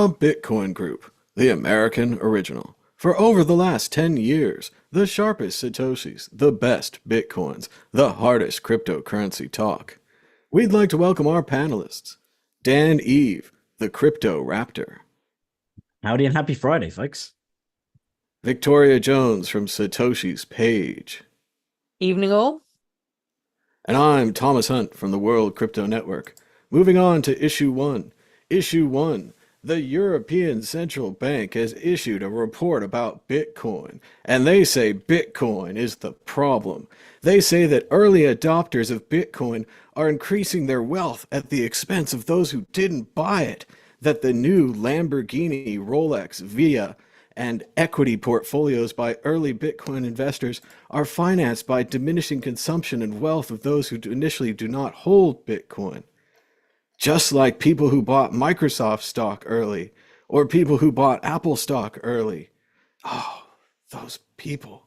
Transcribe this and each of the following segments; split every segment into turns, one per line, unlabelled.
The Bitcoin Group, the American original. For over the last 10 years, the sharpest Satoshis, the best Bitcoins, the hardest cryptocurrency talk. We'd like to welcome our panelists. Dan Eve, the Crypto Raptor.
Howdy and happy Friday, folks.
Victoria Jones from Satoshi's Page.
Evening all.
And I'm Thomas Hunt from the World Crypto Network. Moving on to Issue 1. Issue 1. The European Central Bank has issued a report about Bitcoin, and they say Bitcoin is the problem. They say that early adopters of Bitcoin are increasing their wealth at the expense of those who didn't buy it, that the new Lamborghini, Rolex, Via, and equity portfolios by early Bitcoin investors are financed by diminishing consumption and wealth of those who initially do not hold Bitcoin. Just like people who bought Microsoft stock early, or people who bought Apple stock early. Oh, those people.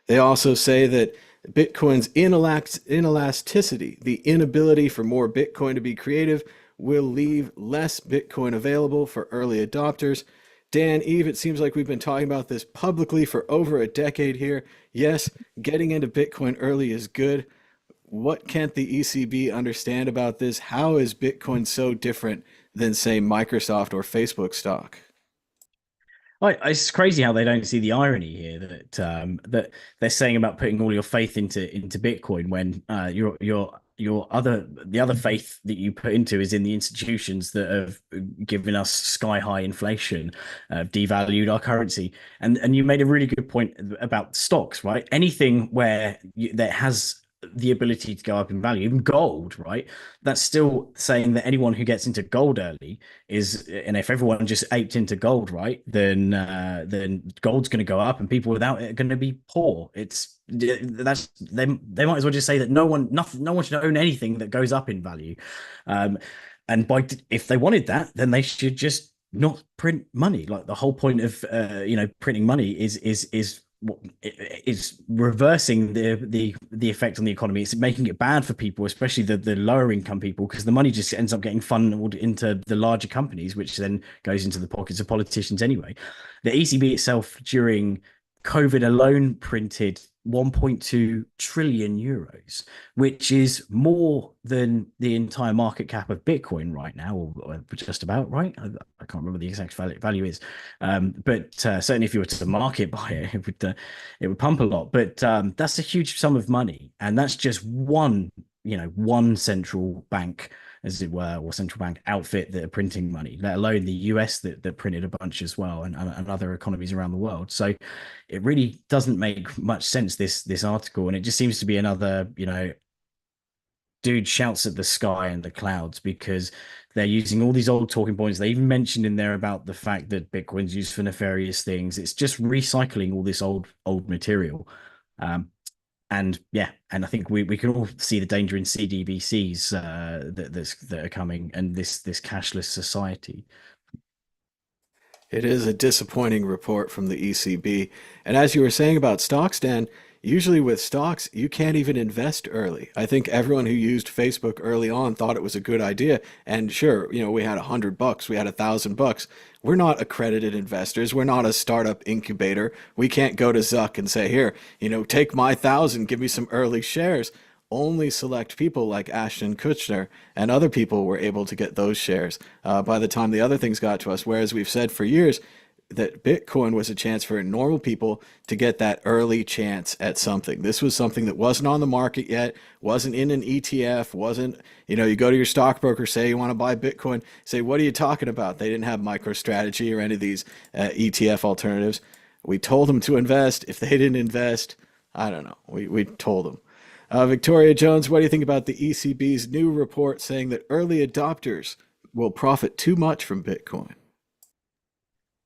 They also say that Bitcoin's inelasticity, the inability for more Bitcoin to be creative, will leave less Bitcoin available for early adopters. Dan, Eve, it seems like we've been talking about this publicly for over a decade here. Yes, getting into Bitcoin early is good. What can't the ECB understand about this? How is Bitcoin so different than, say, Microsoft or Facebook stock?
It's crazy how they don't see the irony here that they're saying about putting all your faith into Bitcoin when the other faith that you put into is in the institutions that have given us sky high inflation, devalued our currency, and you made a really good point about stocks, right? Anything that has the ability to go up in value, even gold, right? That's still saying that anyone who gets into gold early and if everyone just aped into gold, right, then gold's going to go up, and people without it are going to be poor. They might as well just say that no one should own anything that goes up in value, and if they wanted that, then they should just not print money. Like the whole point of printing money is reversing the effect on the economy. It's making it bad for people, especially the lower income people, because the money just ends up getting funneled into the larger companies, which then goes into the pockets of politicians anyway. The ECB itself during COVID alone printed 1.2 trillion euros, which is more than the entire market cap of Bitcoin right now, or just about, right? I can't remember the exact value is, but certainly if you were to market buy it, it would pump a lot. But that's a huge sum of money, and that's just one central bank, as it were, or central bank outfit that are printing money, let alone the US that printed a bunch as well, and other economies around the world. So it really doesn't make much sense, this article, and it just seems to be another, dude shouts at the sky and the clouds, because they're using all these old talking points. They even mentioned in there about the fact that Bitcoin's used for nefarious things. It's just recycling all this old material. And I think we can all see the danger in CDBCs that are coming, and this cashless society.
It is a disappointing report from the ECB. And as you were saying about stocks, Dan, usually with stocks, you can't even invest early. I think everyone who used Facebook early on thought it was a good idea. And sure, we had $100, we had $1,000. We're not accredited investors. We're not a startup incubator. We can't go to Zuck and say, here, take my 1,000, give me some early shares. Only select people like Ashton Kutcher and other people were able to get those shares by the time the other things got to us. Whereas we've said for years that Bitcoin was a chance for normal people to get that early chance at something. This was something that wasn't on the market yet, wasn't in an ETF, wasn't, you go to your stockbroker, say you want to buy Bitcoin, say, what are you talking about? They didn't have Microstrategy or any of these ETF alternatives. We told them to invest. If they didn't invest, I don't know. We told them. Victoria Jones, what do you think about the ECB's new report saying that early adopters will profit too much from Bitcoin?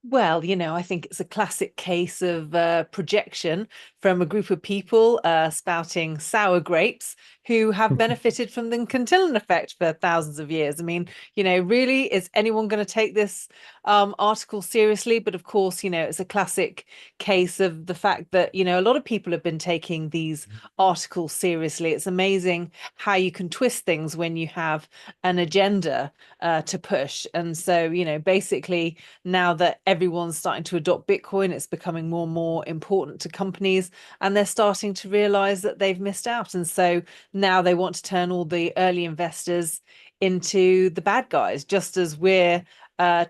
Well, I think it's a classic case of projection from a group of people spouting sour grapes who have benefited from the quintillion effect for thousands of years. I mean, really, is anyone going to take this article seriously? But of course, it's a classic case of the fact that, a lot of people have been taking these articles seriously. It's amazing how you can twist things when you have an agenda to push. And so, basically, now that everyone's starting to adopt Bitcoin, it's becoming more and more important to companies, and they're starting to realize that they've missed out. And so now they want to turn all the early investors into the bad guys, just as we're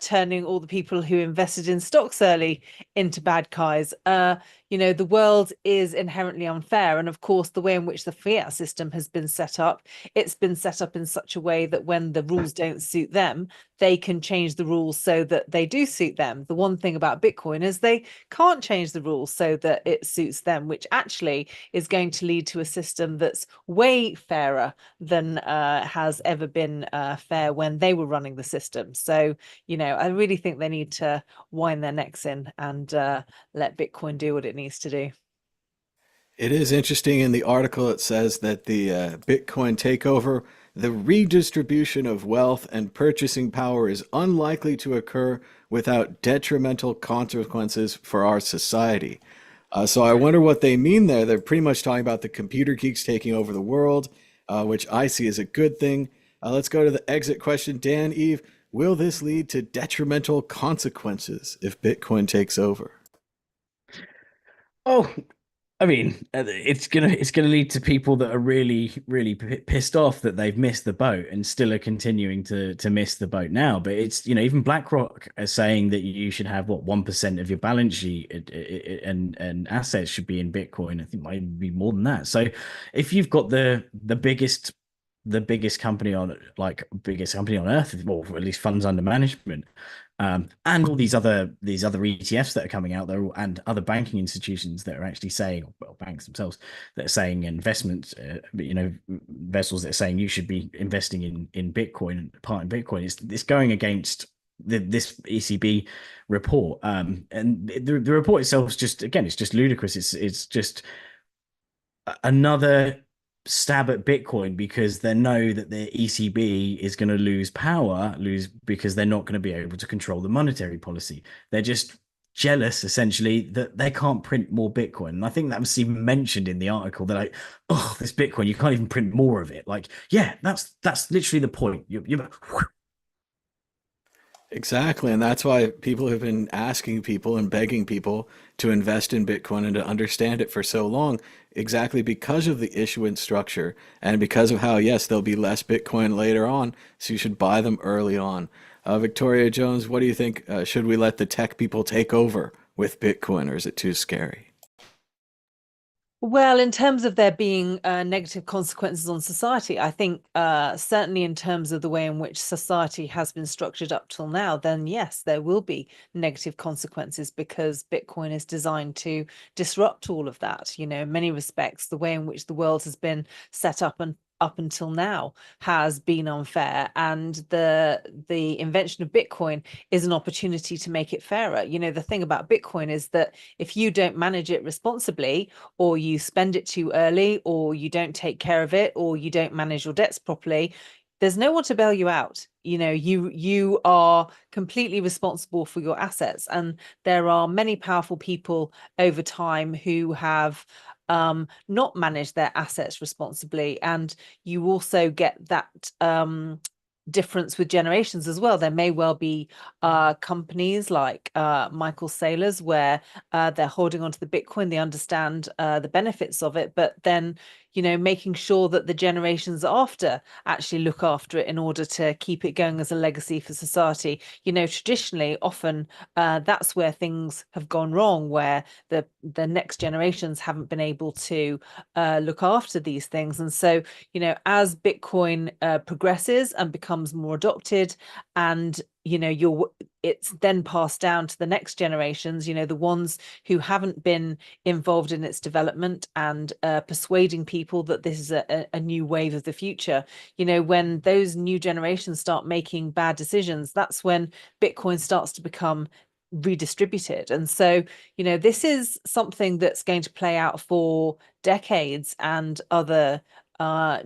turning all the people who invested in stocks early into bad guys. The world is inherently unfair. And of course, the way in which the fiat system has been set up, it's been set up in such a way that when the rules don't suit them, they can change the rules so that they do suit them. The one thing about Bitcoin is they can't change the rules so that it suits them, which actually is going to lead to a system that's way fairer than has ever been fair when they were running the system. So, I really think they need to wind their necks in and let Bitcoin do what it needs to do.
It is interesting in the article, it says that the Bitcoin takeover, the redistribution of wealth and purchasing power is unlikely to occur without detrimental consequences for our society. So I wonder what they mean there. They're pretty much talking about the computer geeks taking over the world, which I see as a good thing. Let's go to the exit question. Dan, Eve, will this lead to detrimental consequences if Bitcoin takes over?
Oh, I mean, it's gonna lead to people that are really, really pissed off that they've missed the boat and still are continuing to miss the boat now. But it's, even BlackRock are saying that you should have 1% of your balance sheet and assets should be in Bitcoin. I think it might be more than that. So if you've got the biggest company on earth, or at least funds under management, and all these other ETFs that are coming out there, and other banking institutions that are actually saying, well, banks themselves that are saying investments, vessels that are saying you should be investing in Bitcoin and part in Bitcoin. It's going against this ECB report, and the report itself is just, again, it's just ludicrous. It's just another stab at Bitcoin because they know that the ECB is going to lose because they're not going to be able to control the monetary policy. They're just jealous, essentially, that they can't print more Bitcoin. And I think that was even mentioned in the article. They're like, oh, this Bitcoin, you can't even print more of it. Like, yeah, that's literally the point.
Exactly. And that's why people have been asking people and begging people to invest in Bitcoin and to understand it for so long, exactly because of the issuance structure and because of how, yes, there'll be less Bitcoin later on. So you should buy them early on. Victoria Jones, what do you think? Should we let the tech people take over with Bitcoin, or is it too scary?
Well, in terms of there being negative consequences on society, I think certainly in terms of the way in which society has been structured up till now, then yes, there will be negative consequences because Bitcoin is designed to disrupt all of that. In many respects, the way in which the world has been set up and up until now has been unfair, and the invention of Bitcoin is an opportunity to make it fairer. The thing about Bitcoin is that if you don't manage it responsibly, or you spend it too early, or you don't take care of it, or you don't manage your debts properly, there's no one to bail you out. You are completely responsible for your assets, and there are many powerful people over time who have not managed their assets responsibly, and you also get that difference with generations as well. There may well be companies like Michael Saylor's where they're holding onto the Bitcoin, they understand the benefits of it, but then making sure that the generations after actually look after it in order to keep it going as a legacy for society. Traditionally, often that's where things have gone wrong, where the next generations haven't been able to look after these things. And so, as Bitcoin progresses and becomes more adopted, and it's then passed down to the next generations, the ones who haven't been involved in its development, and persuading people that this is a new wave of the future. When those new generations start making bad decisions, that's when Bitcoin starts to become redistributed. And so, this is something that's going to play out for decades and other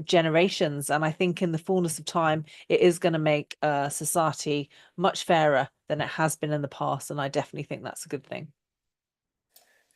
generations. And I think in the fullness of time, it is going to make society much fairer than it has been in the past. And I definitely think that's a good thing.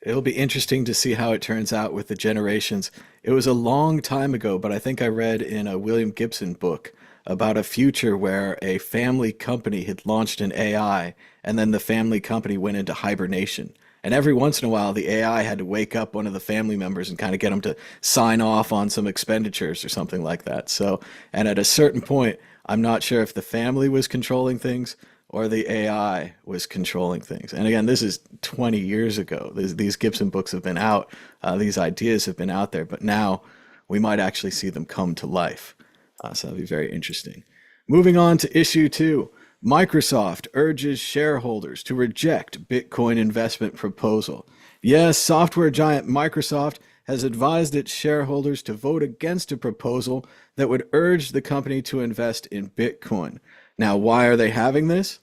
It'll be interesting to see how it turns out with the generations. It was a long time ago, but I think I read in a William Gibson book about a future where a family company had launched an AI, and then the family company went into hibernation. And every once in a while, the AI had to wake up one of the family members and kind of get them to sign off on some expenditures or something like that. So, and at a certain point, I'm not sure if the family was controlling things or the AI was controlling things. And again, this is 20 years ago. These Gibson books have been out. These ideas have been out there, but now we might actually see them come to life. So that'll be very interesting. Moving on to issue 2. Microsoft urges shareholders to reject Bitcoin investment proposal. Yes, software giant Microsoft has advised its shareholders to vote against a proposal that would urge the company to invest in Bitcoin. Now, why are they having this?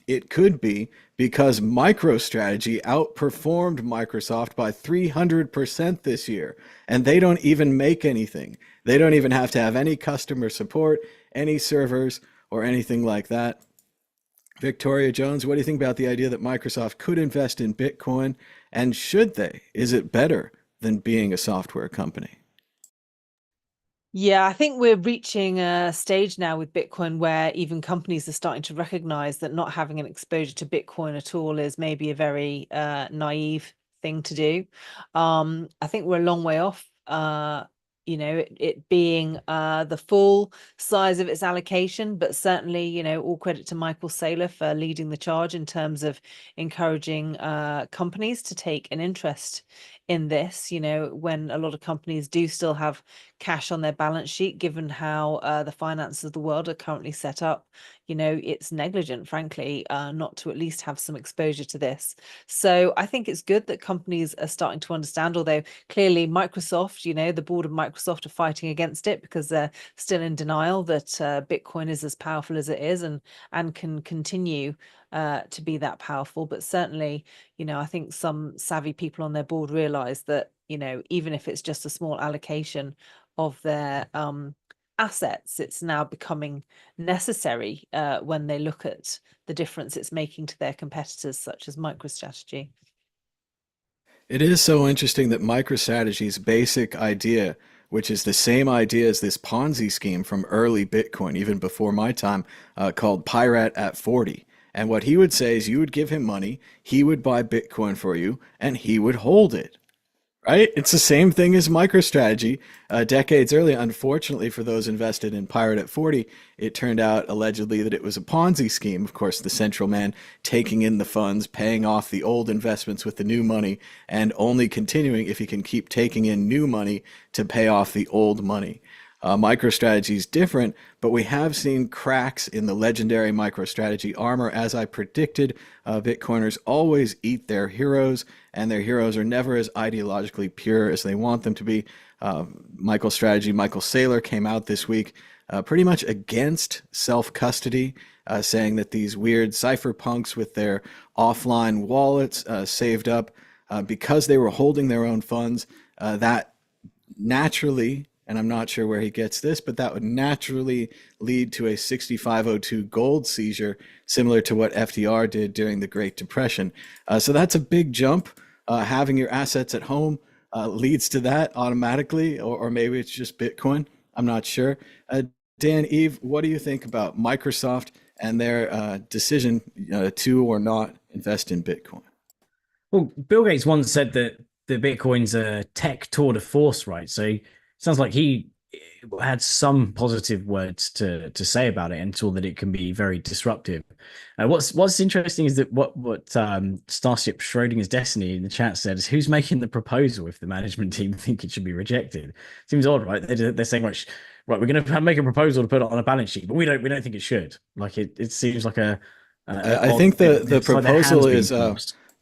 It could be because MicroStrategy outperformed Microsoft by 300% this year, and they don't even make anything. They don't even have to have any customer support, any servers, or anything like that. Victoria Jones, what do you think about the idea that Microsoft could invest in Bitcoin, and should they? Is it better than being a software company?
Yeah, I think we're reaching a stage now with Bitcoin where even companies are starting to recognize that not having an exposure to Bitcoin at all is maybe a very naive thing to do. I think we're a long way off, it being the full size of its allocation, but certainly, all credit to Michael Saylor for leading the charge in terms of encouraging companies to take an interest in this, when a lot of companies do still have cash on their balance sheet, given how the finances of the world are currently set up. It's negligent, frankly, not to at least have some exposure to this. So I think it's good that companies are starting to understand, although clearly Microsoft, the board of Microsoft are fighting against it because they're still in denial that Bitcoin is as powerful as it is and can continue to be that powerful. But certainly, I think some savvy people on their board realize that, even if it's just a small allocation of their assets, it's now becoming necessary when they look at the difference it's making to their competitors, such as MicroStrategy.
It is so interesting that MicroStrategy's basic idea, which is the same idea as this Ponzi scheme from early Bitcoin, even before my time, called Pirate at 40. And what he would say is you would give him money, he would buy Bitcoin for you, and he would hold it. Right? It's the same thing as MicroStrategy. Decades earlier, unfortunately for those invested in Pirate at 40, it turned out allegedly that it was a Ponzi scheme. Of course, the central man taking in the funds, paying off the old investments with the new money, and only continuing if he can keep taking in new money to pay off the old money. MicroStrategy is different, but we have seen cracks in the legendary MicroStrategy armor. As I predicted, Bitcoiners always eat their heroes, and their heroes are never as ideologically pure as they want them to be. Michael Saylor came out this week pretty much against self-custody, saying that these weird cypherpunks with their offline wallets saved up because they were holding their own funds, that naturally, and I'm not sure where he gets this, but that would naturally lead to a 6502 gold seizure, similar to what FDR did during the Great Depression. So that's a big jump. Having your assets at home leads to that automatically, or maybe it's just Bitcoin. I'm not sure. Dan, Eve, what do you think about Microsoft and their decision to or not invest in Bitcoin?
Well, Bill Gates once said that the Bitcoin's a tech tour de force, right? So sounds like he had some positive words to say about it and saw that it can be very disruptive. What's interesting is that what Starship Schrodinger's Destiny in the chat said is, who's making the proposal if the management team think it should be rejected? Seems odd, right? They're saying, right, we're going to make a proposal to put it on a balance sheet, but we don't think it should. Like it seems like
I think the proposal
like
is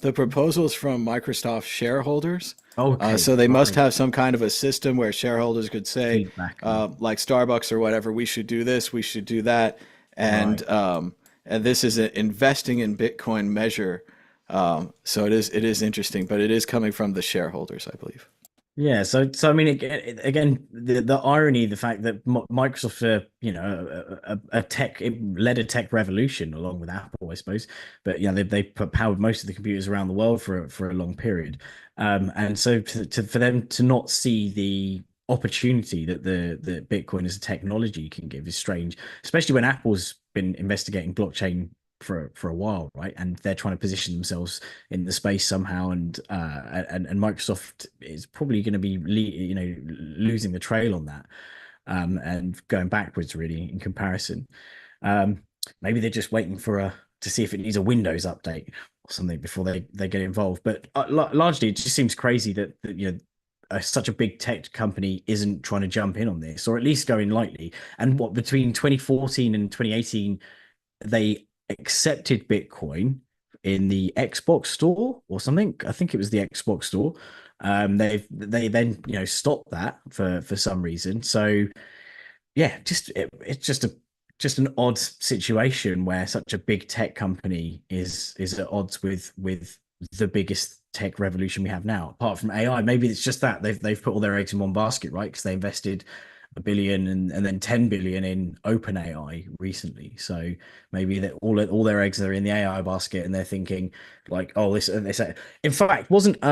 the proposal is from Microsoft shareholders.
Okay,
so they must have some kind of a system where shareholders could say,
feedback.
like Starbucks or whatever, we should do this, we should do that, and and this is an investing in Bitcoin measure. So it is interesting, but it is coming from the shareholders, I believe.
Yeah, so I mean, again, the irony, the fact that Microsoft, a tech, it led a tech revolution along with Apple, I suppose, but they powered most of the computers around the world for a long period, and so for them to not see the opportunity that the Bitcoin as a technology can give is strange, especially when Apple's been investigating blockchain for a while, right? And they're trying to position themselves in the space somehow, and Microsoft is probably going to be losing the trail on that, and going backwards really in comparison. Maybe they're just waiting to see if it needs a Windows update or something before they get involved. But largely, it just seems crazy that such a big tech company isn't trying to jump in on this, or at least going lightly. And what, between 2014 and 2018, they accepted Bitcoin in the Xbox store or something. I think it was the Xbox store. They then stopped that for some reason. So yeah, it's just an odd situation where such a big tech company is at odds with the biggest tech revolution we have now. Apart from AI, maybe it's just that they've put all their eggs in one basket, right? Because they invested $1 billion and then 10 billion in OpenAI recently. So maybe that all their eggs are in the AI basket, and they're thinking like, oh, this. And they say, in fact, wasn't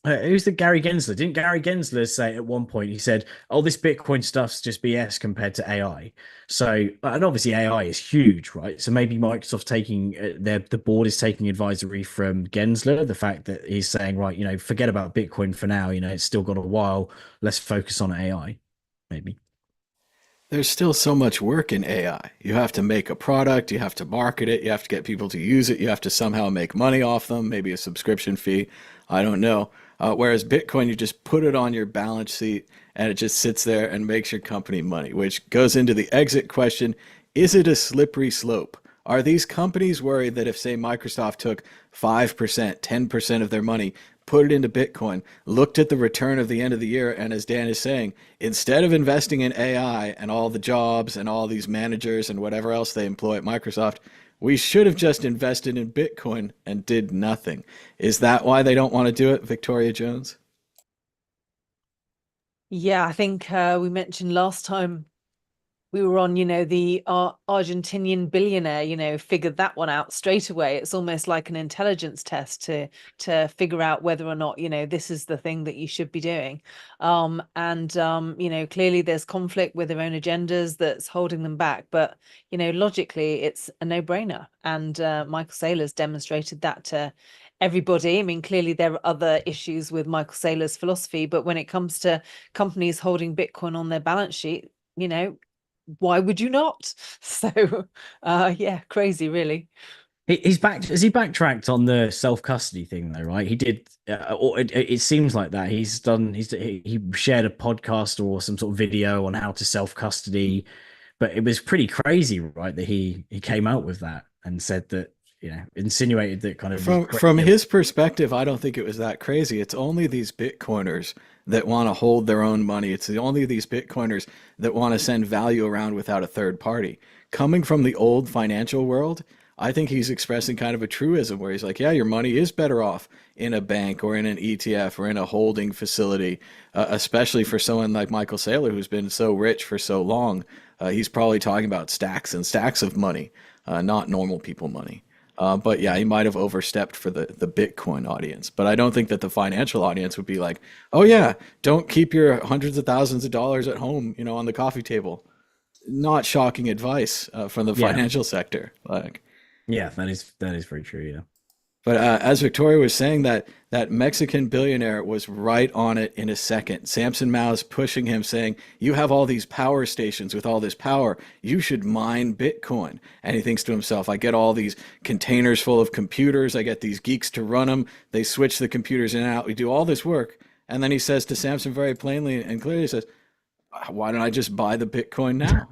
who's the Gary Gensler? Didn't Gary Gensler say at one point, he said, oh, this Bitcoin stuff's just BS compared to AI. So, and obviously AI is huge, right? So maybe Microsoft taking the board is taking advisory from Gensler, the fact that he's saying, right, forget about Bitcoin for now. It's still got a while. Let's focus on AI. Maybe.
There's still so much work in AI. You have to make a product, you have to market it, you have to get people to use it, you have to somehow make money off them, maybe a subscription fee. I don't know. Whereas Bitcoin, you just put it on your balance sheet and it just sits there and makes your company money, which goes into the exit question. Is it a slippery slope? Are these companies worried that if, say, Microsoft took 5%, 10% of their money, put it into Bitcoin, looked at the return of the end of the year, and as Dan is saying, instead of investing in AI and all the jobs and all these managers and whatever else they employ at Microsoft, we should have just invested in Bitcoin and did nothing? Is that why they don't want to do it, Victoria Jones?
Yeah, I think we mentioned last time we were on, the Argentinian billionaire, figured that one out straight away. It's almost like an intelligence test to figure out whether or not, this is the thing that you should be doing. Clearly there's conflict with their own agendas that's holding them back. But, logically, it's a no-brainer. And Michael Saylor's demonstrated that to everybody. I mean, clearly there are other issues with Michael Saylor's philosophy, but when it comes to companies holding Bitcoin on their balance sheet, why would you not? So yeah, crazy, really.
He's back. Has he backtracked on the self-custody thing though? Right, he did. Or it seems like that he shared a podcast or some sort of video on how to self-custody, but it was pretty crazy, right? That he came out with that and said that, insinuated that kind of
from his perspective, I don't think it was that crazy. It's only these Bitcoiners that want to hold their own money. It's only these Bitcoiners that want to send value around without a third party. Coming from the old financial world, I think he's expressing kind of a truism where he's like, yeah, your money is better off in a bank or in an ETF or in a holding facility, especially for someone like Michael Saylor, who's been so rich for so long. He's probably talking about stacks and stacks of money, not normal people money. But yeah, he might have overstepped for the Bitcoin audience. But I don't think that the financial audience would be like, oh yeah, don't keep your hundreds of thousands of dollars at home, on the coffee table. Not shocking advice from the financial sector.
Yeah, that is very true. Yeah.
But as Victoria was saying, that Mexican billionaire was right on it in a second. Samson Mows pushing him, saying, you have all these power stations with all this power. You should mine Bitcoin. And he thinks to himself, I get all these containers full of computers. I get these geeks to run them. They switch the computers in and out. We do all this work. And then he says to Samson very plainly and clearly, says, why don't I just buy the Bitcoin now?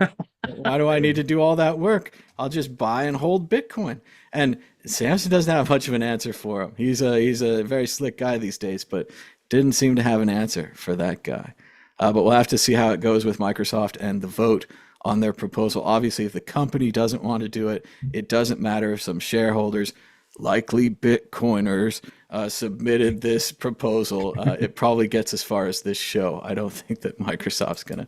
Why do I need to do all that work? I'll just buy and hold Bitcoin. And Samson doesn't have much of an answer for him. He's a very slick guy these days, but didn't seem to have an answer for that guy. But we'll have to see how it goes with Microsoft and the vote on their proposal. Obviously, if the company doesn't want to do it, it doesn't matter if some shareholders, likely Bitcoiners, submitted this proposal. It probably gets as far as this show. I don't think that Microsoft's going to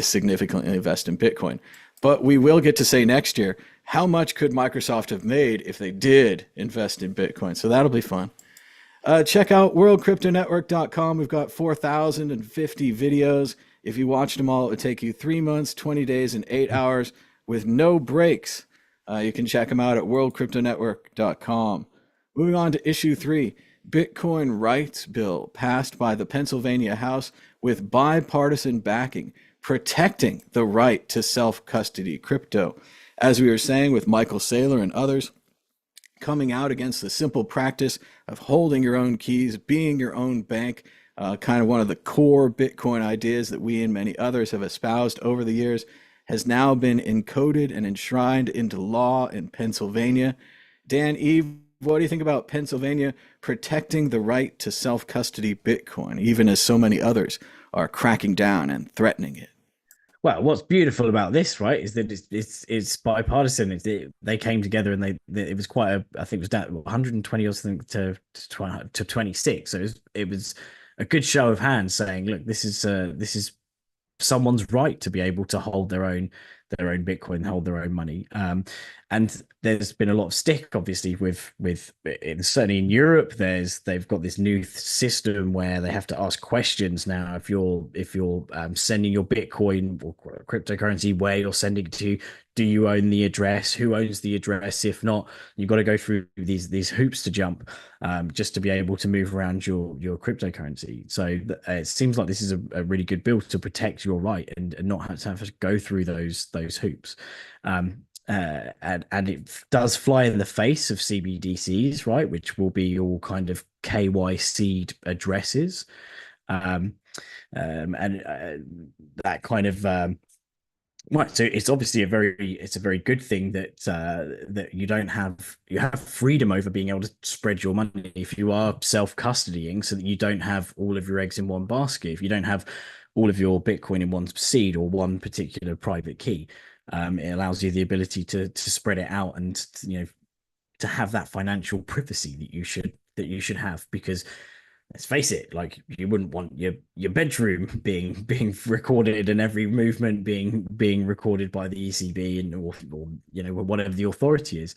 significantly invest in Bitcoin. But we will get to say next year, how much could Microsoft have made if they did invest in Bitcoin? So that'll be fun. Check out worldcryptonetwork.com. We've got 4,050 videos. If you watched them all, it would take you 3 months, 20 days, and 8 hours with no breaks. You can check them out at worldcryptonetwork.com. Moving on to issue 3, Bitcoin Rights Bill passed by the Pennsylvania House with bipartisan backing, protecting the right to self-custody crypto. As we were saying with Michael Saylor and others, coming out against the simple practice of holding your own keys, being your own bank, kind of one of the core Bitcoin ideas that we and many others have espoused over the years, has now been encoded and enshrined into law in Pennsylvania. Dan, Eve, what do you think about Pennsylvania protecting the right to self-custody Bitcoin, even as so many others are cracking down and threatening it?
Well, what's beautiful about this, right, is that it's bipartisan. They came together and it was quite I think it was down 120 or something to 26. So it was a good show of hands saying, look, this is someone's right to be able to hold their own Bitcoin, hold their own money. And there's been a lot of stick, obviously, with certainly in Europe. They've got this new system where they have to ask questions now. If you're sending your Bitcoin or cryptocurrency, where you're sending it to, do you own the address? Who owns the address? If not, you've got to go through these hoops to jump, just to be able to move around your cryptocurrency. So it seems like this is a really good bill to protect your right and not have to go through those hoops. And it does fly in the face of CBDCs, right, which will be all kind of KYC'd addresses, and that kind of right. So it's obviously a very good thing that that you have freedom over being able to spread your money if you are self-custodying, so that you don't have all of your eggs in one basket. If you don't have all of your Bitcoin in one seed or one particular private key. It allows you the ability to spread it out and to have that financial privacy that you should have, because let's face it, like, you wouldn't want your bedroom being recorded and every movement being recorded by the ECB and or whatever the authority is.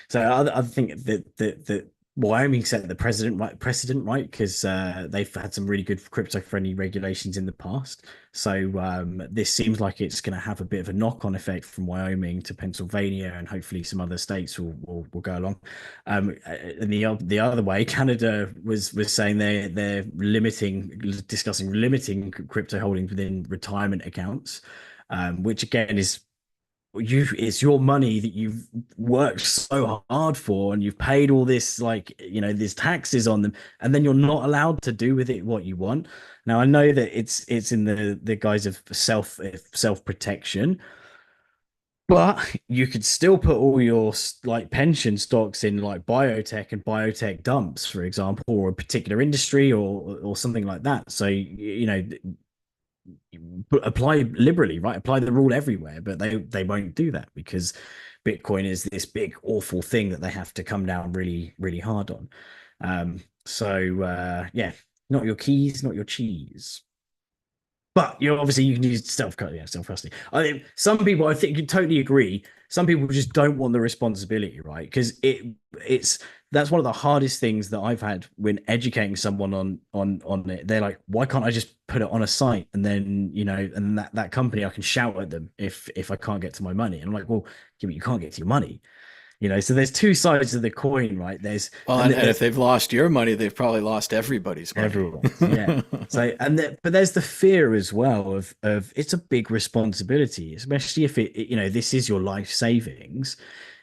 So I think that Wyoming set the precedent, right? Because they've had some really good crypto-friendly regulations in the past. So this seems like it's going to have a bit of a knock-on effect from Wyoming to Pennsylvania, and hopefully some other states will go along. And the other way, Canada was saying they're discussing limiting crypto holdings within retirement accounts, which again is. It's your money that you've worked so hard for, and you've paid all this, there's taxes on them, and then you're not allowed to do with it what you want. Now, I know that it's in the guise of self protection, but you could still put all your pension stocks in biotech and biotech dumps, for example, or a particular industry or something like that. So apply liberally, right? Apply the rule everywhere, but they won't do that because Bitcoin is this big awful thing that they have to come down really, really hard on. Yeah, not your keys, not your cheese. But you can use self-custody. I think some people, I think, you totally agree. Some people just don't want the responsibility, right? Because that's one of the hardest things that I've had when educating someone on it. They're like, why can't I just put it on a site and then and that company, I can shout at them if I can't get to my money? And I'm like, well, you can't get to your money. So there's two sides of the coin, right?
And if they've lost your money, they've probably lost everybody's money.
Everyone's, yeah. So but there's the fear as well of it's a big responsibility, especially if this is your life savings.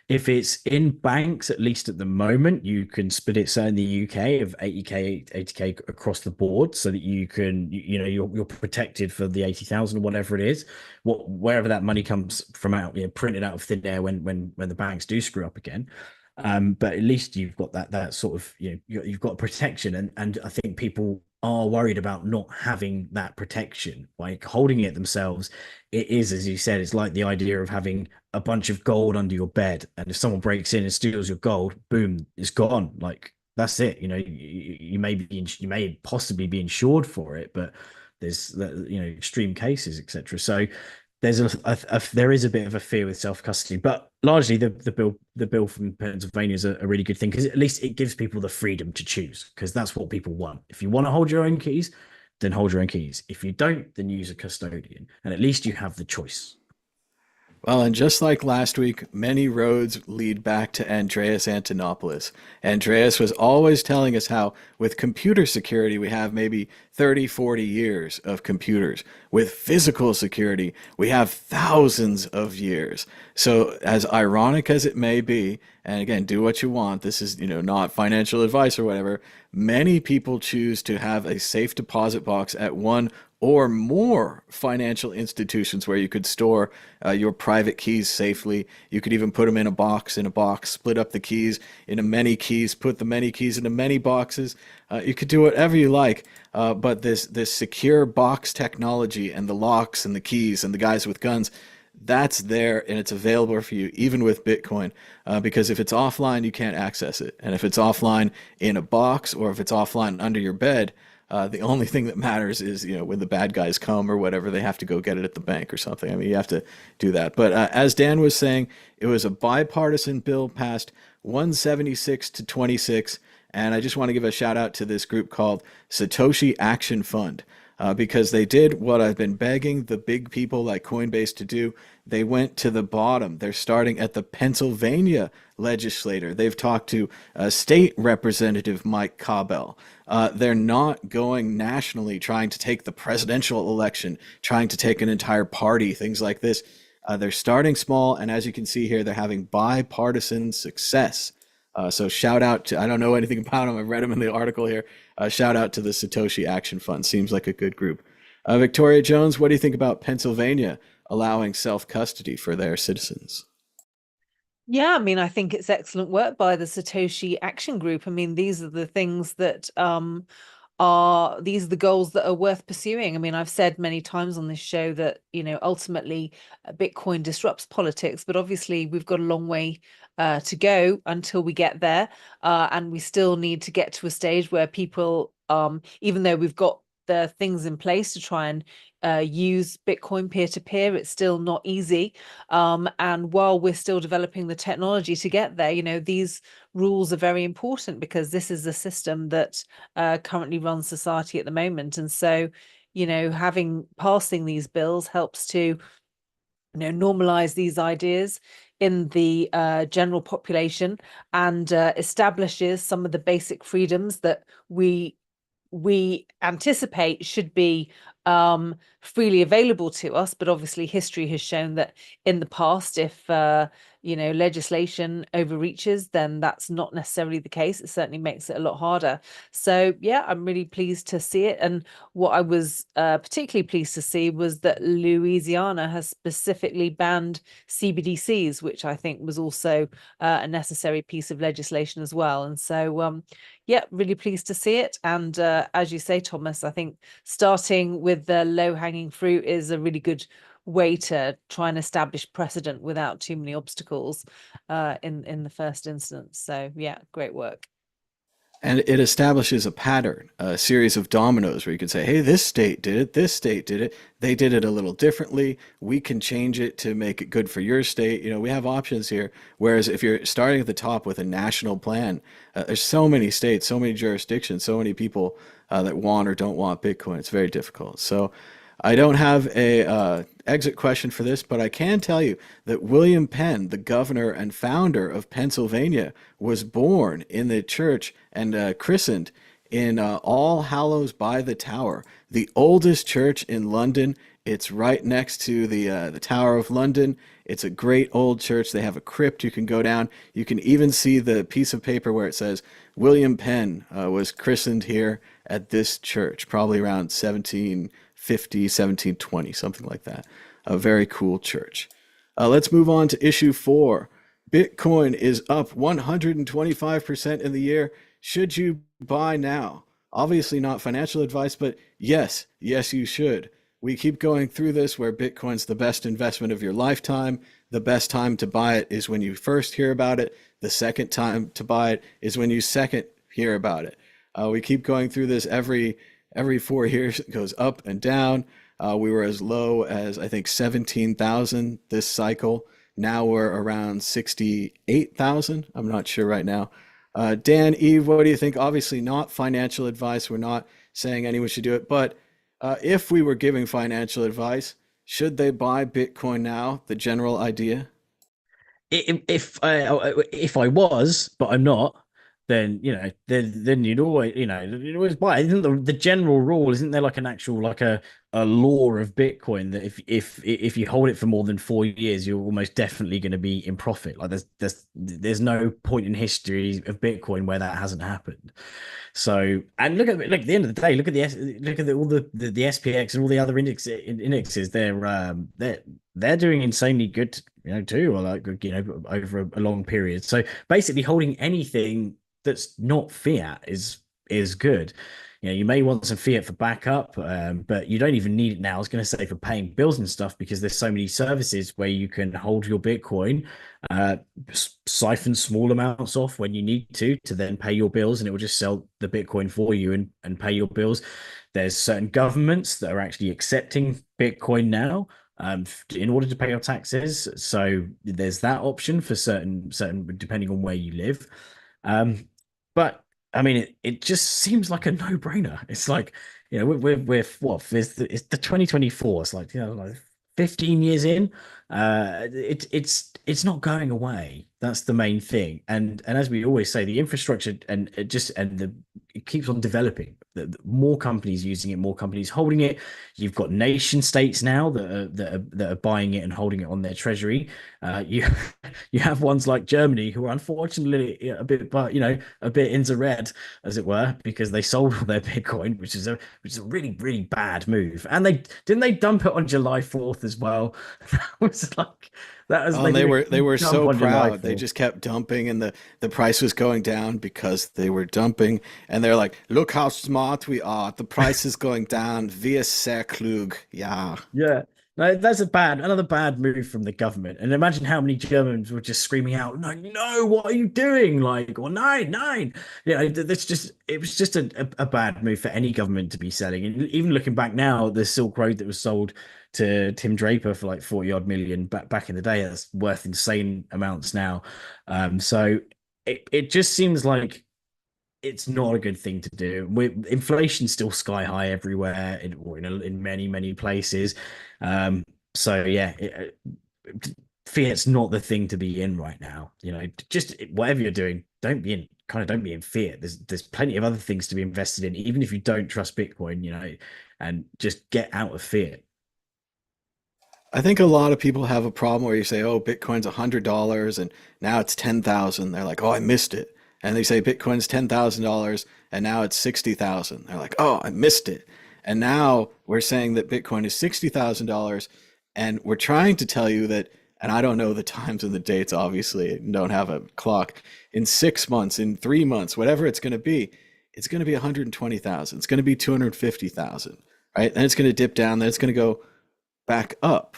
If it's in banks, at least at the moment, you can split it. So in the UK, of 80k across the board, so that you can, you're protected for the 80,000 or whatever it is, wherever that money comes from out, printed out of thin air when the banks do screw up again. But at least you've got that sort of, you've got protection, and I think people are worried about not having that protection, like holding it themselves. It is, as you said, it's like the idea of having a bunch of gold under your bed, and if someone breaks in and steals your gold, boom, it's gone. Like that's it. You know, you may be, you may possibly be insured for it, but there's, you know, extreme cases, etc. So there's there is a bit of a fear with self custody, but largely the bill from Pennsylvania is a really good thing, because at least it gives people the freedom to choose, because that's what people want. If you want to hold your own keys, then hold your own keys. If you don't, then use a custodian, and at least you have the choice.
Well, and just like last week, many roads lead back to Andreas Antonopoulos. Andreas was always telling us how, with computer security, we have maybe 30, 40 years of computers. With physical security, we have thousands of years. So, as ironic as it may be, and again, do what you want, this is, not financial advice or whatever, many people choose to have a safe deposit box at one or more financial institutions where you could store your private keys safely. You could even put them in a box, split up the keys into many keys, put the many keys into many boxes. You could do whatever you like, but this secure box technology and the locks and the keys and the guys with guns, that's there and it's available for you even with Bitcoin, because if it's offline, you can't access it. And if it's offline in a box or if it's offline under your bed, the only thing that matters is, when the bad guys come or whatever, they have to go get it at the bank or something. I mean, you have to do that. But as Dan was saying, it was a bipartisan bill passed 176 to 26. And I just want to give a shout out to this group called Satoshi Action Fund. Because they did what I've been begging the big people like Coinbase to do. They went to the bottom. They're starting at the Pennsylvania legislator. They've talked to State Representative Mike Cabell. They're not going nationally, trying to take the presidential election, trying to take an entire party, things like this. They're starting small, and as you can see here, they're having bipartisan success. So shout out to, I don't know anything about them. I read them in the article here. Shout out to the Satoshi Action Fund. Seems like a good group. Victoria Jones, what do you think about Pennsylvania allowing self-custody for their citizens?
Yeah, I mean, I think it's excellent work by the Satoshi Action Group. I mean, these are the things that these are the goals that are worth pursuing. I mean, I've said many times on this show that, ultimately Bitcoin disrupts politics, but obviously we've got a long way to go until we get there. And we still need to get to a stage where people, even though we've got the things in place to try and use Bitcoin peer-to-peer, it's still not easy. And while we're still developing the technology to get there, these rules are very important, because this is a system that currently runs society at the moment. And so, passing these bills helps to normalize these ideas in the general population, and establishes some of the basic freedoms that we anticipate should be freely available to us. But obviously history has shown that in the past, if legislation overreaches, then that's not necessarily the case. It certainly makes it a lot harder. So yeah, I'm really pleased to see it. And what I was particularly pleased to see was that Louisiana has specifically banned CBDCs, which I think was also a necessary piece of legislation as well. And so yeah, really pleased to see it. And as you say, Thomas, I think starting with the low-hanging fruit is a really good way to try and establish precedent without too many obstacles in the first instance. So yeah, great work.
And it establishes a pattern, a series of dominoes where you can say, hey, this state did it, this state did it, they did it a little differently. We can change it to make it good for your state. We have options here. Whereas if you're starting at the top with a national plan, there's so many states, so many jurisdictions, so many people that want or don't want Bitcoin. It's very difficult. So I don't have a exit question for this, but I can tell you that William Penn, the governor and founder of Pennsylvania, was born in the church and christened in All Hallows by the Tower, the oldest church in London. It's right next to the Tower of London. It's a great old church. They have a crypt you can go down. You can even see the piece of paper where it says William Penn was christened here at this church, probably around 1750, 1720, something like that. A very cool church. Let's move on to issue 4. Bitcoin is up 125% in the year. Should you buy now? Obviously not financial advice, but yes, you should. We keep going through this where Bitcoin's the best investment of your lifetime. The best time to buy it is when you first hear about it. The second time to buy it is when you second hear about it. We keep going through this every 4 years. It goes up and down. We were as low as, I think, 17,000 this cycle. Now we're around 68,000. I'm not sure right now. Dan, Eve, what do you think? Obviously not financial advice. We're not saying anyone should do it. But if we were giving financial advice, should they buy Bitcoin now? The general idea?
If I was, but I'm not, then then you'd always buy it. Isn't the general rule? Isn't there like an actual like a law of Bitcoin that if you hold it for more than 4 years, you're almost definitely going to be in profit? Like there's no point in history of Bitcoin where that hasn't happened. So, and look at the end of the day, look at all the SPX and all the other indexes. They're doing insanely good, too, or like over a long period. So basically, holding anything that's not fiat is good. You may want some fiat for backup, but you don't even need it now. I was going to say for paying bills and stuff, because there's so many services where you can hold your Bitcoin, siphon small amounts off when you need to then pay your bills, and it will just sell the Bitcoin for you and pay your bills. There's certain governments that are actually accepting Bitcoin now, in order to pay your taxes. So there's that option for certain depending on where you live. But I mean, it just seems like a no-brainer. It's like, we're what? It's the 2024. It's like, like 15 years in. It's not going away. That's the main thing. And as we always say, the infrastructure it keeps on developing. The more companies using it, more companies holding it. You've got nation states now that are buying it and holding it on their treasury. You have ones like Germany, who are unfortunately a bit into red, as it were, because they sold all their Bitcoin, which is a really, really bad move. And they dump it on July 4th as well.
They were so proud. They just kept dumping, and the price was going down because they were dumping. And they're like, "Look how smart we are. The price is going down. Wir sehr klug." Yeah.
Yeah. No, that's another bad move from the government. And imagine how many Germans were just screaming out, "No, what are you doing?" Like, or nine. It was just a bad move for any government to be selling. And even looking back now, the Silk Road that was sold to Tim Draper for like 40 odd million back in the day, that's worth insane amounts now. So it just seems like it's not a good thing to do. Inflation's still sky high everywhere, in many places. So yeah, fiat's not the thing to be in right now. Just whatever you're doing, don't be in fiat. There's plenty of other things to be invested in, even if you don't trust Bitcoin. And just get out of fiat.
I think a lot of people have a problem where you say, "Oh, Bitcoin's $100 and now it's 10,000." They're like, "Oh, I missed it." And they say Bitcoin's $10,000 and now it's 60,000. They're like, "Oh, I missed it." And now we're saying that Bitcoin is $60,000, and we're trying to tell you that, and I don't know the times and the dates, obviously, and don't have a clock. In 6 months, in 3 months, whatever it's going to be 120,000. It's going to be 250,000, right? And it's going to dip down, then it's going to go back up.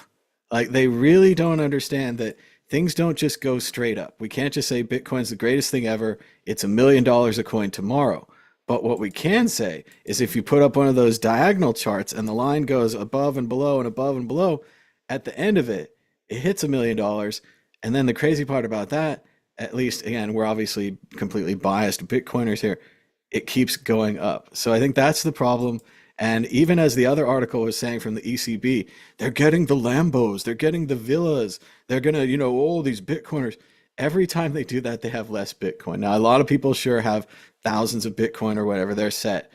Like, they really don't understand that things don't just go straight up. We can't just say Bitcoin's the greatest thing ever. It's $1 million a coin tomorrow. But what we can say is, if you put up one of those diagonal charts and the line goes above and below and above and below, at the end of it, it hits $1 million. And then the crazy part about that, at least, again, we're obviously completely biased Bitcoiners here, it keeps going up. So I think that's the problem. And even as the other article was saying from the ECB, they're getting the Lambos, they're getting the villas, they're going to, all these Bitcoiners. Every time they do that, they have less Bitcoin. Now, a lot of people sure have thousands of Bitcoin or whatever, they're set.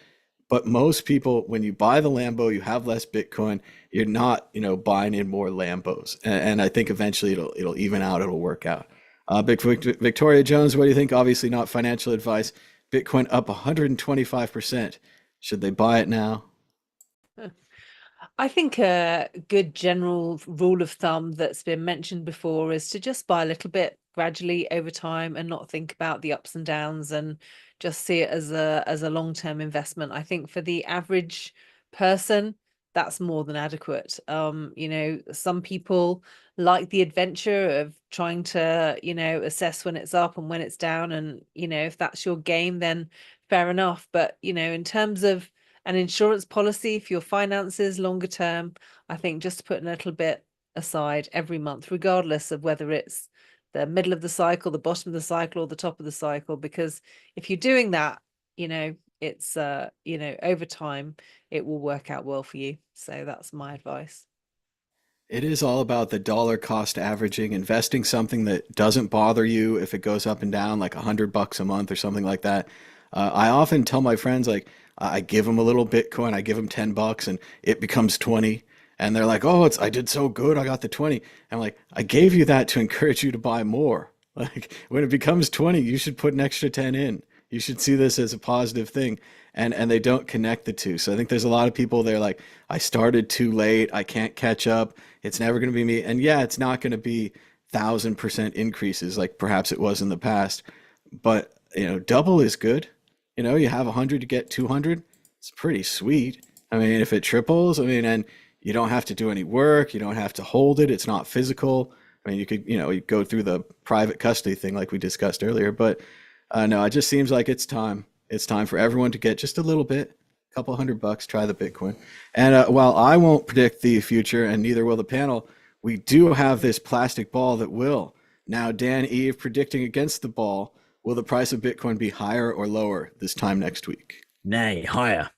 But most people, when you buy the Lambo, you have less Bitcoin. You're not, buying in more Lambos. And I think eventually it'll even out, it'll work out. Victoria Jones, what do you think? Obviously not financial advice. Bitcoin up 125%. Should they buy it now?
I think a good general rule of thumb that's been mentioned before is to just buy a little bit gradually over time and not think about the ups and downs, and just see it as a long-term investment. I think for the average person, that's more than adequate. Some people like the adventure of trying to, assess when it's up and when it's down. And, if that's your game, then fair enough. But, in terms of an insurance policy for your finances longer term, I think just to put a little bit aside every month, regardless of whether it's the middle of the cycle, the bottom of the cycle, or the top of the cycle, because if you're doing that, it's over time it will work out well for you. So that's my advice.
It is all about the dollar cost averaging, investing something that doesn't bother you if it goes up and down, like $100 a month or something like that. I often tell my friends, like, I give them a little Bitcoin, I give them $10 and it becomes 20. And they're like, oh, I did so good, I got the 20. I'm like, I gave you that to encourage you to buy more. Like, when it becomes 20, you should put an extra 10 in. You should see this as a positive thing. And they don't connect the two. So I think there's a lot of people, they're like, I started too late, I can't catch up, it's never going to be me. And yeah, it's not going to be 1,000% increases like perhaps it was in the past. But double is good. You have 100 to get 200. It's pretty sweet. I mean, if it triples, and you don't have to do any work, you don't have to hold it, it's not physical. I mean, you could, you go through the private custody thing like we discussed earlier, but no, it just seems like it's time. It's time for everyone to get just a little bit, a couple $100, try the Bitcoin. And while I won't predict the future, and neither will the panel, we do have this plastic ball that will. Now, Dan, Eve, predicting against the ball, will the price of Bitcoin be higher or lower this time next week?
Nay, higher.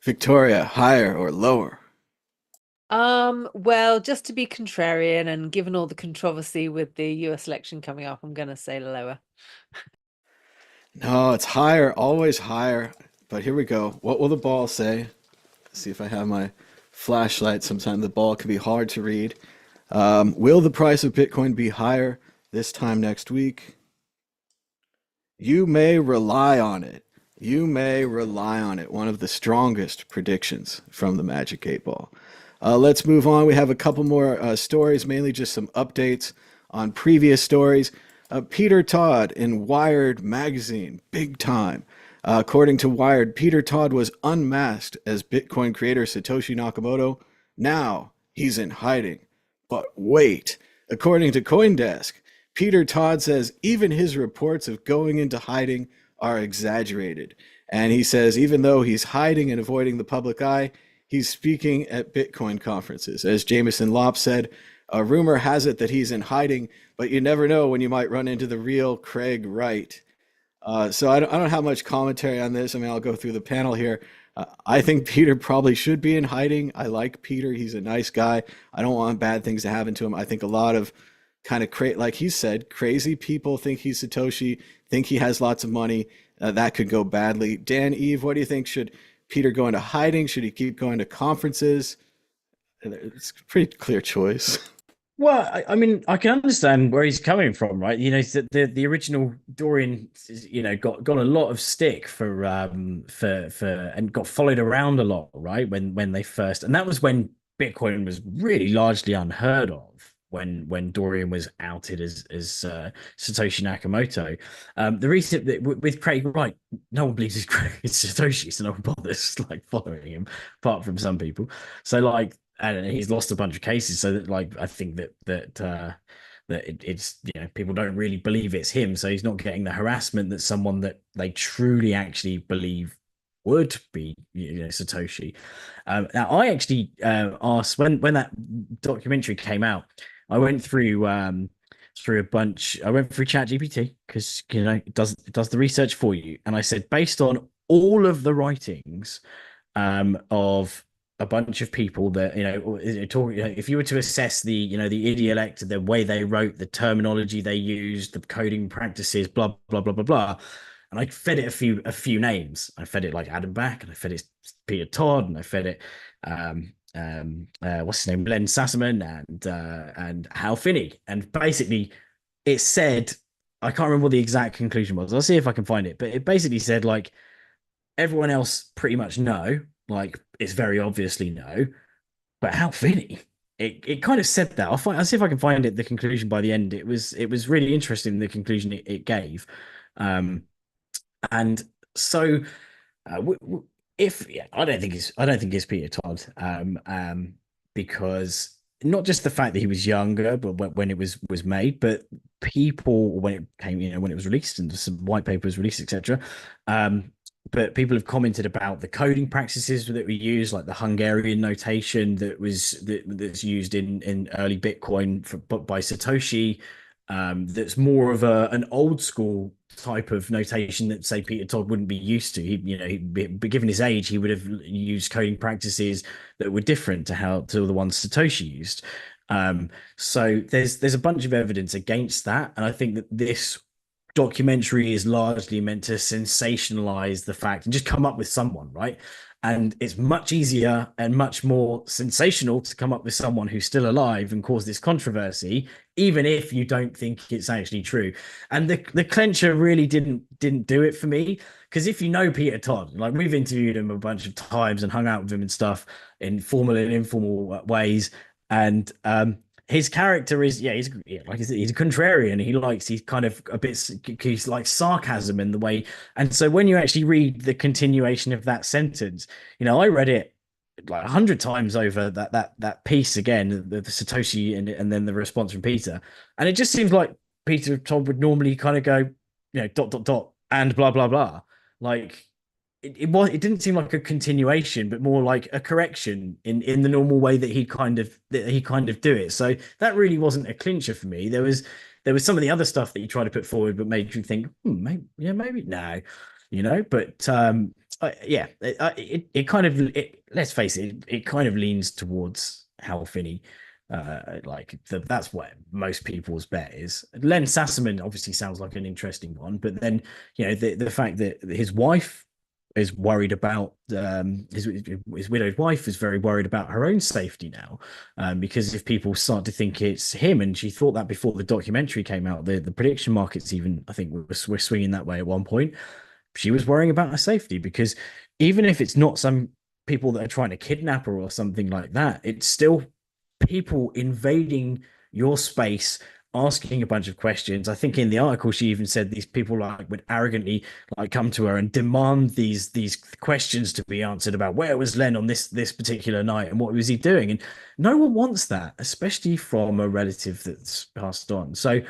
Victoria, higher or lower?
Well, just to be contrarian, and given all the controversy with the US election coming up, I'm going to say lower.
No, it's higher, always higher. But here we go. What will the ball say? Let's see if I have my flashlight. Sometimes the ball can be hard to read. Will the price of Bitcoin be higher this time next week? You may rely on it. You may rely on it. One of the strongest predictions from the Magic 8 Ball. Let's move on. We have a couple more stories, mainly just some updates on previous stories. Peter Todd in Wired magazine, big time. According to Wired, Peter Todd was unmasked as Bitcoin creator Satoshi Nakamoto. Now he's in hiding. But wait, according to Coindesk, Peter Todd says even his reports of going into hiding are exaggerated. And he says even though he's hiding and avoiding the public eye, he's speaking at Bitcoin conferences. As Jameson Lopp said, a rumor has it that he's in hiding, but you never know when you might run into the real Craig Wright. So I don't have much commentary on this. I mean, I'll go through the panel here. I think Peter probably should be in hiding. I like Peter. He's a nice guy. I don't want bad things to happen to him. I think a lot of kind of like he said, crazy people think he's Satoshi, think he has lots of money. That could go badly. Dan, Eve, what do you think? Should Peter go into hiding? Should he keep going to conferences? It's a pretty clear choice.
Well, I mean, I can understand where he's coming from, right? The original Dorian, got a lot of stick for and got followed around a lot, right? When they first, and that was when Bitcoin was really largely unheard of. When Dorian was outed as Satoshi Nakamoto, the reason with Craig Wright, no one believes it's Satoshi, so no one bothers like following him, apart from some people. So like, and he's lost a bunch of cases, so that like I think that it's people don't really believe it's him, so he's not getting the harassment that someone that they truly actually believe would be Satoshi. Now I actually asked when that documentary came out, I went through a bunch. I went through ChatGPT because it does the research for you, and I said based on all of the writings of a bunch of people that if you were to assess the the idiolect, the way they wrote, the terminology they used, the coding practices, blah blah blah blah blah. And I fed it a few names. I fed it like Adam Back, and I fed it Peter Todd, and I fed it what's his name, Len Sassaman, and Hal Finney. And basically, it said, I can't remember what the exact conclusion was. I'll see if I can find it. But it basically said like everyone else pretty much no, like it's very obviously no. But Hal Finney it kind of said that. I'll see if I can find it. The conclusion by the end, it was really interesting. The conclusion it gave, and so if yeah, I don't think it's Peter Todd, because not just the fact that he was younger, but when it was made, but people when it came, when it was released and some white paper was released, etc. But people have commented about the coding practices that we use, like the Hungarian notation that's used in early Bitcoin by Satoshi. That's more of an old school type of notation that, say, Peter Todd wouldn't be used to. Given his age, he would have used coding practices that were different to the ones Satoshi used. So there's a bunch of evidence against that, and I think that this documentary is largely meant to sensationalize the fact and just come up with someone, right? And it's much easier and much more sensational to come up with someone who's still alive and cause this controversy, even if you don't think it's actually true. And the clencher really didn't do it for me, because if you know Peter Todd, like we've interviewed him a bunch of times and hung out with him and stuff in formal and informal ways, and his character is, he's a contrarian. He's kind of he's like sarcasm in the way. And so when you actually read the continuation of that sentence, I read it like 100 times over that piece again, the Satoshi and then the response from Peter. And it just seems like Peter Todd would normally kind of go, dot, and blah, blah, blah. Like, it didn't seem like a continuation, but more like a correction in the normal way that he kind of do it. So that really wasn't a clincher for me. There was some of the other stuff that he tried to put forward, but made you think, maybe no, But it kind of, let's face it, it kind of leans towards Hal Finney. That's what most people's bet is. Len Sassaman obviously sounds like an interesting one, but then the fact that his wife is worried about his widowed wife is very worried about her own safety now, because if people start to think it's him, and she thought that before the documentary came out, the prediction markets even, I think, were swinging that way at one point. She was worrying about her safety, because even if it's not some people that are trying to kidnap her or something like that, it's still people invading your space, asking a bunch of questions. I think in the article she even said these people would arrogantly come to her and demand these questions to be answered about where was Len on this particular night and what was he doing. And no one wants that, especially from a relative that's passed on. So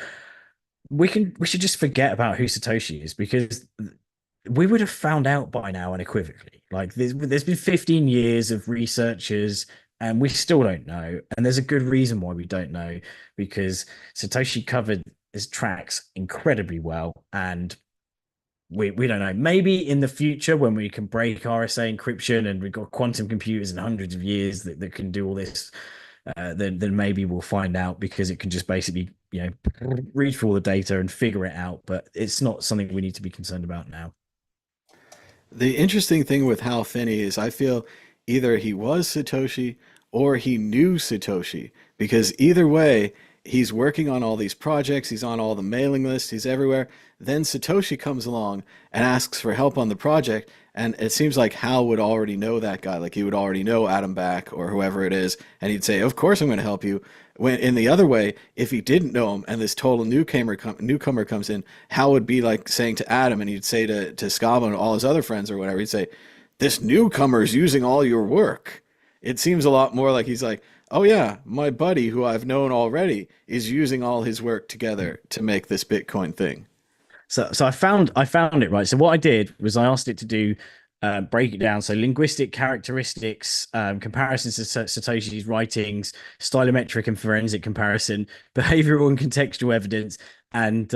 we should just forget about who Satoshi is, because we would have found out by now unequivocally. Like there's been 15 years of researchers, and we still don't know. And there's a good reason why we don't know, because Satoshi covered his tracks incredibly well. And we don't know. Maybe in the future, when we can break RSA encryption and we've got quantum computers in hundreds of years that can do all this, then maybe we'll find out, because it can just basically, read through all the data and figure it out. But it's not something we need to be concerned about now.
The interesting thing with Hal Finney is I feel either he was Satoshi or he knew Satoshi, because either way, he's working on all these projects, he's on all the mailing lists, he's everywhere. Then Satoshi comes along and asks for help on the project, and it seems like Hal would already know that guy. Like he would already know Adam Back or whoever it is, and he'd say, of course I'm going to help you. When in the other way, if he didn't know him and this total newcomer comes in, Hal would be like saying to Adam, and he'd say to Scava and all his other friends or whatever, he'd say, this newcomer's using all your work. It seems a lot more like he's like, oh yeah, my buddy who I've known already is using all his work together to make this Bitcoin thing.
So I found it, right. So what I did was I asked it to do break it down. So linguistic characteristics, comparisons to Satoshi's writings, stylometric and forensic comparison, behavioral and contextual evidence, and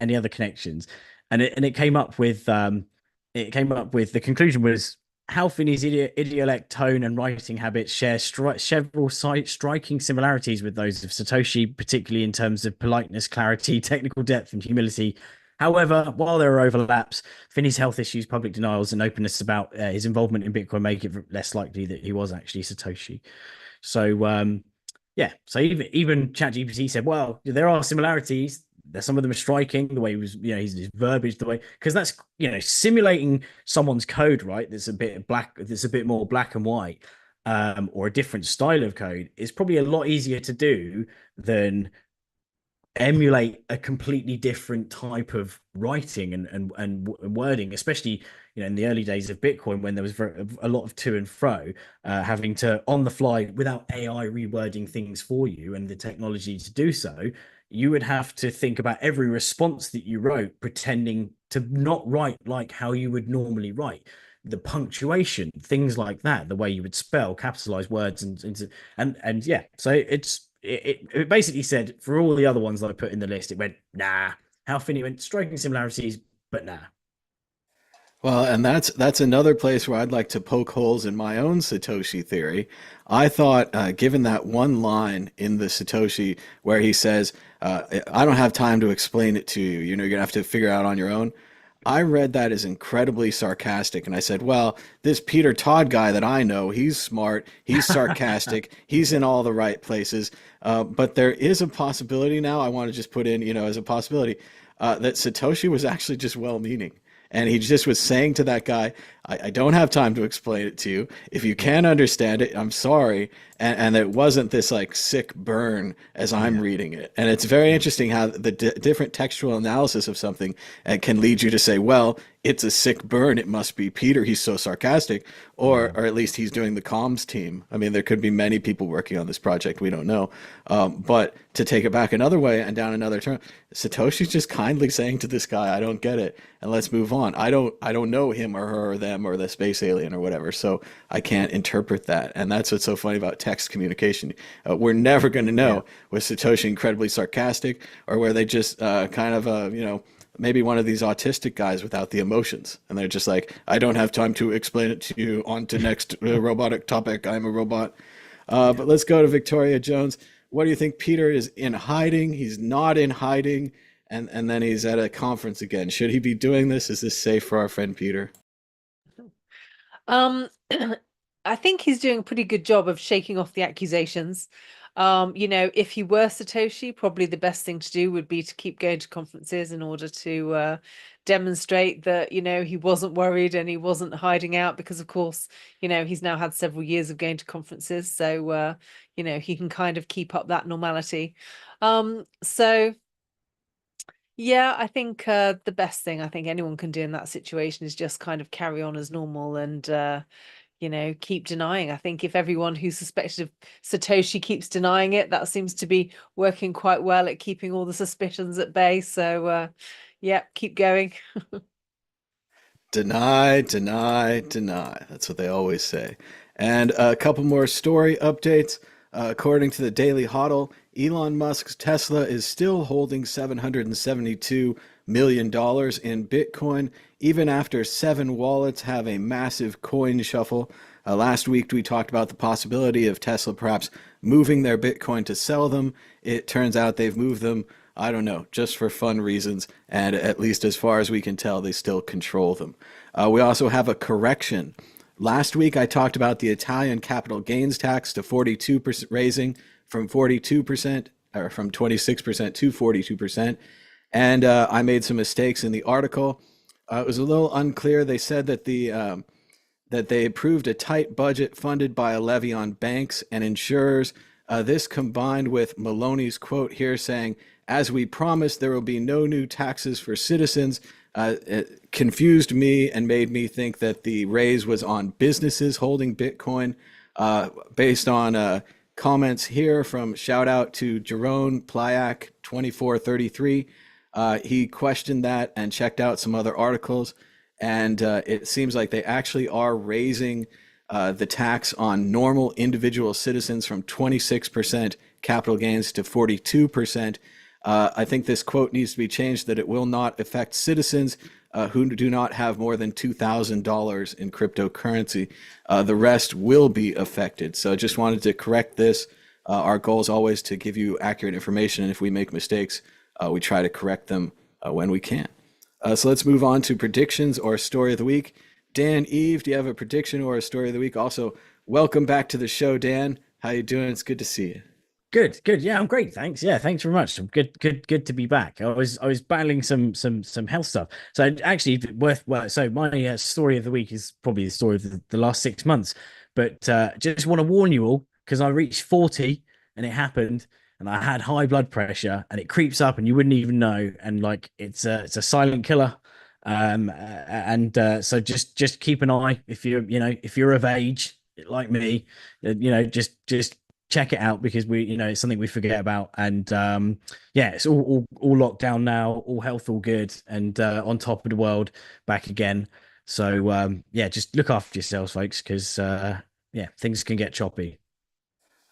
any other connections. And it came up with the conclusion was Hal Finney's idiolect tone and writing habits share several striking similarities with those of Satoshi, particularly in terms of politeness, clarity, technical depth, and humility. However, while there are overlaps, Finney's health issues, public denials, and openness about his involvement in Bitcoin make it less likely that he was actually Satoshi. So, so even ChatGPT said, well, there are similarities. Some of them are striking, the way he was, his verbiage, the way, because that's, simulating someone's code, right? That's a bit more black and white. or a different style of code is probably a lot easier to do than emulate a completely different type of writing and wording, especially in the early days of Bitcoin, when there was a lot of to and fro, having to on the fly without AI rewording things for you and the technology to do so. You would have to think about every response that you wrote, pretending to not write like how you would normally write, the punctuation, things like that, the way you would spell, capitalize words, and yeah. So it basically said, for all the other ones that I put in the list, it went nah. How Finney went striking similarities, but nah.
Well, and that's another place where I'd like to poke holes in my own Satoshi theory. I thought, given that one line in the Satoshi where he says, "I don't have time to explain it to you. You're gonna have to figure it out on your own." I read that as incredibly sarcastic, and I said, "Well, this Peter Todd guy that I know, he's smart, he's sarcastic, he's in all the right places." But there is a possibility now. I want to just put in, as a possibility, that Satoshi was actually just well-meaning. And he just was saying to that guy, I don't have time to explain it to you. If you can't understand it, I'm sorry. And it wasn't this like sick burn as I'm reading it. And it's very interesting how the different textual analysis of something can lead you to say, well, it's a sick burn. It must be Peter. He's so sarcastic. Or at least he's doing the comms team. I mean, there could be many people working on this project. We don't know. But to take it back another way and down another turn, Satoshi's just kindly saying to this guy, I don't get it. And let's move on. I don't know him or her or them or the space alien or whatever. So I can't interpret that. And that's what's so funny about text communication. We're never going to know, was Satoshi incredibly sarcastic, or were they just kind of, maybe one of these autistic guys without the emotions. And they're just like, I don't have time to explain it to you. On to next robotic topic. I'm a robot. But let's go to Victoria Jones. What do you think? Peter is in hiding. He's not in hiding. And then he's at a conference again. Should he be doing this? Is this safe for our friend Peter?
I think he's doing a pretty good job of shaking off the accusations. If he were Satoshi, probably the best thing to do would be to keep going to conferences in order to demonstrate that, he wasn't worried and he wasn't hiding out, because of course, he's now had several years of going to conferences. So, he can kind of keep up that normality. So yeah, I think the best thing I think anyone can do in that situation is just kind of carry on as normal and keep denying. I think if everyone who's suspected of Satoshi keeps denying it, that seems to be working quite well at keeping all the suspicions at bay. So, yeah, keep going.
Deny, deny, deny. That's what they always say. And a couple more story updates. According to the Daily Hodl, Elon Musk's Tesla is still holding $772 million in Bitcoin, even after 7 wallets have a massive coin shuffle. Last week, we talked about the possibility of Tesla perhaps moving their Bitcoin to sell them. It turns out they've moved them, I don't know, just for fun reasons. And at least as far as we can tell, they still control them. We also have a correction. Last week, I talked about the Italian capital gains tax to 42%, raising from 42% or from 26% to 42%. And I made some mistakes in the article. It was a little unclear. They said that that they approved a tight budget funded by a levy on banks and insurers. This combined with Maloney's quote here saying, "As we promised, there will be no new taxes for citizens." It confused me and made me think that the raise was on businesses holding Bitcoin. Based on comments here from shout out to Jerome Plyak 2433. He questioned that and checked out some other articles. And it seems like they actually are raising the tax on normal individual citizens from 26% capital gains to 42%. I think this quote needs to be changed, that it will not affect citizens who do not have more than $2,000 in cryptocurrency. The rest will be affected. So I just wanted to correct this. Our goal is always to give you accurate information, and if we make mistakes, we try to correct them when we can. So let's move on to predictions or story of the week. Dan, Eve, do you have a prediction or a story of the week? Also, welcome back to the show, Dan. How you doing? It's good to see you.
Good, good. Yeah, I'm great. Thanks. Yeah, thanks very much. Good to be back. I was battling some health stuff. So actually, so my story of the week is probably the story of the last 6 months. But just want to warn you all because I reached 40 and it happened, and I had high blood pressure, and it creeps up, and you wouldn't even know, and like it's a silent killer. So just keep an eye if you're of age like me, just check it out because it's something we forget about. And yeah, it's all locked down now, all health, all good, and on top of the world, back again. So yeah, just look after yourselves, folks, because yeah, things can get choppy.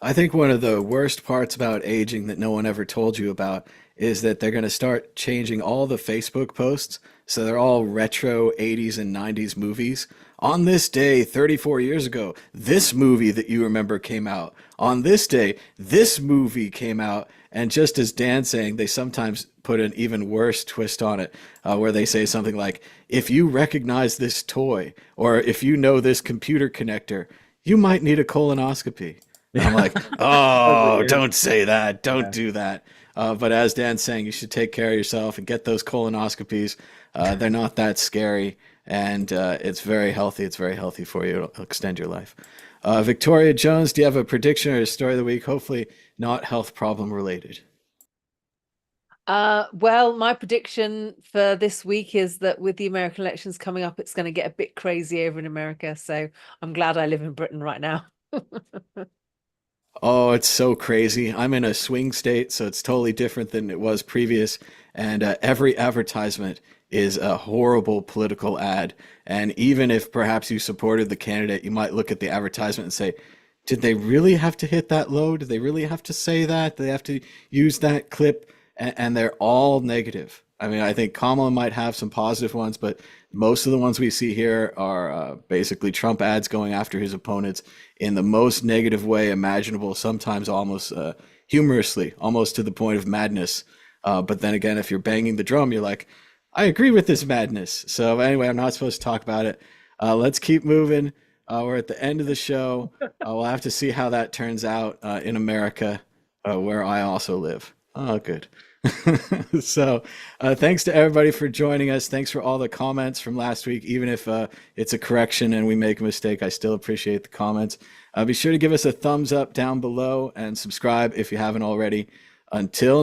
I think one of the worst parts about aging that no one ever told you about is that they're going to start changing all the Facebook posts. So they're all retro 80s and 90s movies. On this day, 34 years ago, this movie that you remember came out. On this day, this movie came out. And just as Dan's saying, they sometimes put an even worse twist on it, where they say something like, if you recognize this toy, or if you know this computer connector, you might need a colonoscopy. I'm like, oh, don't say that. Don't do that. But as Dan's saying, you should take care of yourself and get those colonoscopies. They're not that scary, and it's very healthy. It's very healthy for you. It'll extend your life. Victoria Jones, do you have a prediction or a story of the week? Hopefully not health problem related.
Well, my prediction for this week is that with the American elections coming up, it's going to get a bit crazy over in America. So I'm glad I live in Britain right now.
Oh, it's so crazy. I'm in a swing state, so it's totally different than it was previous. And every advertisement is a horrible political ad. And even if perhaps you supported the candidate, you might look at the advertisement and say, did they really have to hit that low? Did they really have to say that? Did they have to use that clip? And they're all negative. I mean, I think Kamala might have some positive ones, but most of the ones we see here are basically Trump ads going after his opponents in the most negative way imaginable, sometimes almost humorously, almost to the point of madness. But then again, if you're banging the drum, you're like, I agree with this madness. So anyway, I'm not supposed to talk about it. Let's keep moving. We're at the end of the show. We'll have to see how that turns out in America, where I also live. Oh, good. So thanks to everybody for joining us. Thanks for all the comments from last week. Even if it's a correction and we make a mistake, I still appreciate the comments. Be sure to give us a thumbs up down below and subscribe if you haven't already. Until